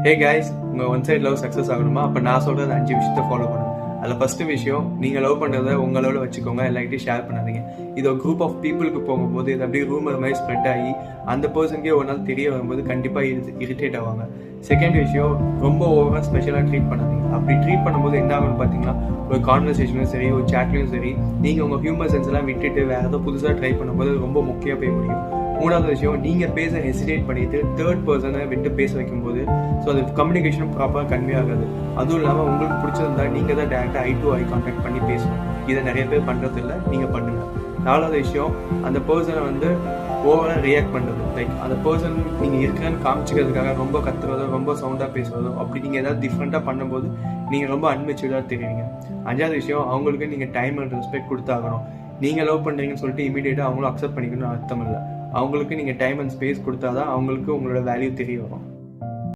Hey guys, உங்கள் one side love success ஆகணுமா? அப்போ நான் சொல்கிறது 5 விஷயத்தை ஃபாலோ பண்ணுங்க. அதில் ஃபஸ்ட்டு விஷயம், நீங்கள் லவ் பண்ணுறதை உங்கள் லெவலில் வச்சுக்கோங்க, எல்லார்கிட்டையும் ஷேர் பண்ணாதீங்க. இது ஒரு குரூப் ஆஃப் பீப்புளுக்கு போகும்போது இது அப்படியே ரூமர் மாதிரி ஸ்ப்ரெட் ஆகி அந்த பர்சனுக்கே ஒரு நாள் தெரிய வரும்போது கண்டிப்பாக இரிட்டேட் ஆவாங்க. செகண்ட் விஷயம், ரொம்ப ஓவராக ஸ்பெஷலாக ட்ரீட் பண்ணாதீங்க. அப்படி ட்ரீட் பண்ணும்போது என்ன ஆகும்னு பார்த்தீங்கன்னா, ஒரு கான்வர்சேஷனும் சரி, ஒரு சேட்லையும் சரி, நீங்கள் உங்கள் ஹியூமர் சென்ஸ் எல்லாம் விட்டுட்டு வேறு ஏதோ புதுசாக ட்ரை பண்ணும்போது ரொம்ப முக்கியம் போய் முடியும். மூணாவது விஷயம், நீங்கள் பேச ஹெசிடேட் பண்ணிட்டு தேர்ட் பர்சனை விட்டு பேச வைக்கும்போது ஸோ அது கம்யூனிகேஷனும் ப்ராப்பராக கன்வே ஆகாது. அதுவும் இல்லாமல் உங்களுக்கு பிடிச்சிருந்தா நீங்கள் தான் டேரெக்டாக ஐ டு ஐ கான்டாக்ட் பண்ணி பேசணும். இதை நிறைய பேர் பண்ணுறதில்ல, நீங்கள் பண்ணுங்கள். நாலாவது விஷயம், அந்த பர்சனை ஓவராக ரியாக்ட் பண்ணுறது. லைக் அந்த பர்சன் நீங்கள் இருக்கிறேன்னு காமிச்சிக்கிறதுக்காக ரொம்ப கத்துறதோ ரொம்ப சவுண்டாக பேசுறதோ அப்படி நீங்கள் ஏதாவது டிஃப்ரெண்ட்டாக பண்ணும்போது நீங்கள் ரொம்ப அன்மெச்சூர்டாக தெரியுங்க. அஞ்சாவது விஷயம், அவங்களுக்கு நீங்கள் டைம் அண்ட் ரெஸ்பெக்ட் கொடுத்தாகணும். நீங்கள் லவ் பண்ணுறீங்கன்னு சொல்லிட்டு இமீடியட்டாக அவங்களும் அக்செப்ட் பண்ணிக்கணும்னு அர்த்தம் இல்லை. அவங்களுக்கு நீங்கள் டைம் அண்ட் ஸ்பேஸ் கொடுத்தா தான் அவங்களுக்கு உங்களோட வேல்யூ தெரிய வரும்.